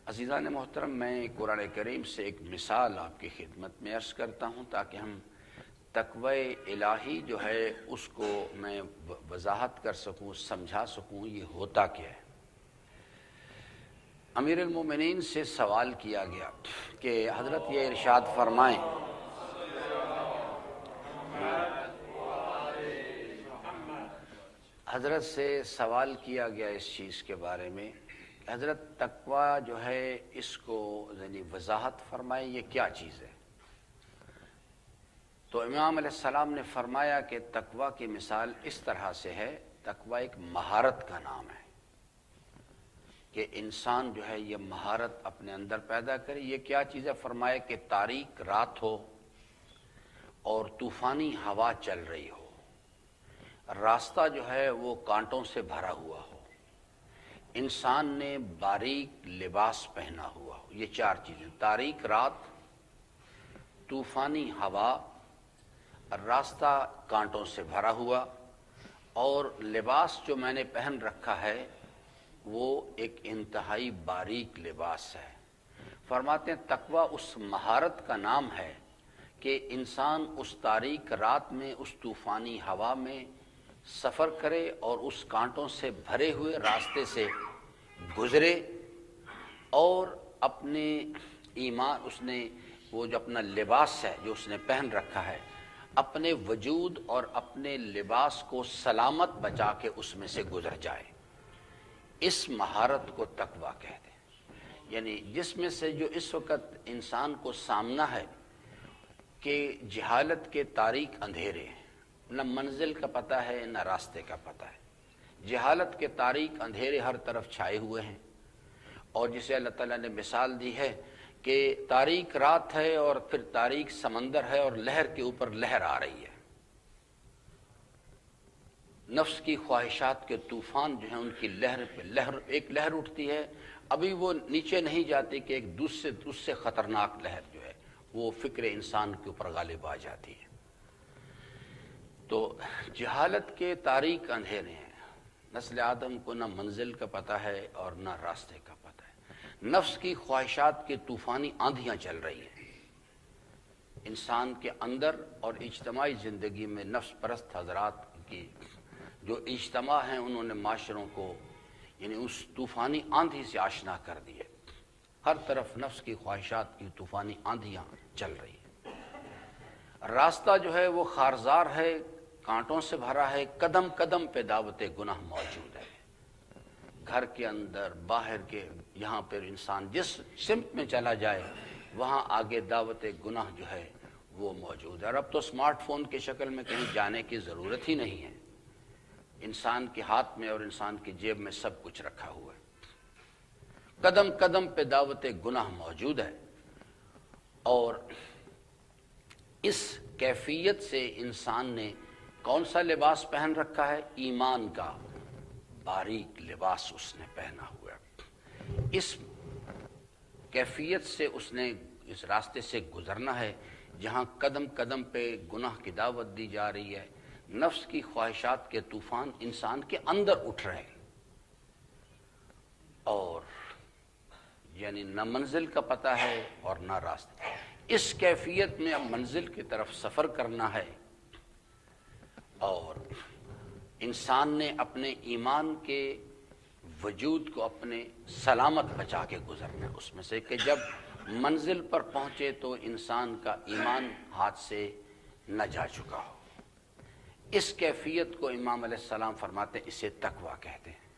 عزیزان محترم، میں قرآن کریم سے ایک مثال آپ کی خدمت میں عرض کرتا ہوں تاکہ ہم تقوی الہی جو ہے اس کو میں وضاحت کر سکوں، سمجھا سکوں یہ ہوتا کیا ہے۔ امیر المومنین سے سوال کیا گیا کہ حضرت یہ ارشاد فرمائیں حضرت سے سوال کیا گیا اس چیز کے بارے میں، حضرت تقوی جو ہے اس کو یعنی وضاحت فرمائے یہ کیا چیز ہے۔ تو امام علیہ السلام نے فرمایا کہ تقوی کی مثال اس طرح سے ہے، تقوی ایک مہارت کا نام ہے کہ انسان جو ہے یہ مہارت اپنے اندر پیدا کرے۔ یہ کیا چیز ہے؟ فرمایا کہ تاریک رات ہو اور طوفانی ہوا چل رہی ہو، راستہ جو ہے وہ کانٹوں سے بھرا ہوا ہو، انسان نے باریک لباس پہنا ہوا ہو۔ یہ چار چیزیں، تاریک رات، طوفانی ہوا، راستہ کانٹوں سے بھرا ہوا، اور لباس جو میں نے پہن رکھا ہے وہ ایک انتہائی باریک لباس ہے۔ فرماتے ہیں تقوی اس مہارت کا نام ہے کہ انسان اس تاریک رات میں، اس طوفانی ہوا میں سفر کرے اور اس کانٹوں سے بھرے ہوئے راستے سے گزرے، اور اپنے ایمان، اس نے وہ جو اپنا لباس ہے جو اس نے پہن رکھا ہے، اپنے وجود اور اپنے لباس کو سلامت بچا کے اس میں سے گزر جائے۔ اس مہارت کو تقوی کہتے ہیں۔ یعنی جس میں سے جو اس وقت انسان کو سامنا ہے کہ جہالت کے تاریک اندھیرے، نہ منزل کا پتہ ہے نہ راستے کا پتہ ہے، جہالت کے تاریک اندھیرے ہر طرف چھائے ہوئے ہیں، اور جسے اللہ تعالیٰ نے مثال دی ہے کہ تاریک رات ہے اور پھر تاریک سمندر ہے اور لہر کے اوپر لہر آ رہی ہے، نفس کی خواہشات کے طوفان جو ہیں ان کی لہر پہ ایک لہر اٹھتی ہے، ابھی وہ نیچے نہیں جاتی کہ ایک اس سے خطرناک لہر جو ہے وہ فکر انسان کے اوپر غالب آ جاتی ہے۔ تو جہالت کے تاریک اندھیرے ہیں، نسل آدم کو نہ منزل کا پتہ ہے اور نہ راستے کا پتہ ہے، نفس کی خواہشات کی طوفانی آندھیاں چل رہی ہیں انسان کے اندر، اور اجتماعی زندگی میں نفس پرست حضرات کی جو اجتماع ہیں انہوں نے معاشروں کو یعنی اس طوفانی آندھی سے آشنا کر دیے، ہر طرف نفس کی خواہشات کی طوفانی آندھیاں چل رہی ہیں، راستہ جو ہے وہ خارزار ہے، کانٹوں سے بھرا ہے، قدم قدم پہ دعوت گناہ موجود ہے، گھر کے اندر باہر کے، یہاں پر انسان جس سمت میں چلا جائے وہاں آگے دعوت گناہ جو ہے وہ موجود ہے۔ اور اب تو اسمارٹ فون کی شکل میں کہیں جانے کی ضرورت ہی نہیں ہے، انسان کے ہاتھ میں اور انسان کی جیب میں سب کچھ رکھا ہوا ہے، قدم قدم پہ دعوت گناہ موجود ہے، اور اس کیفیت سے انسان نے کون سا لباس پہن رکھا ہے؟ ایمان کا باریک لباس اس نے پہنا ہوا ہے۔ اس کیفیت سے اس نے اس راستے سے گزرنا ہے جہاں قدم قدم پہ گناہ کی دعوت دی جا رہی ہے، نفس کی خواہشات کے طوفان انسان کے اندر اٹھ رہے ہیں، اور یعنی نہ منزل کا پتہ ہے اور نہ راستے۔ اس کیفیت میں اب منزل کی طرف سفر کرنا ہے، اور انسان نے اپنے ایمان کے وجود کو اپنے سلامت بچا کے گزرنا ہے اس میں سے، کہ جب منزل پر پہنچے تو انسان کا ایمان ہاتھ سے نہ جا چکا ہو۔ اس کیفیت کو امام علیہ السلام فرماتے ہیں اسے تقوی کہتے ہیں۔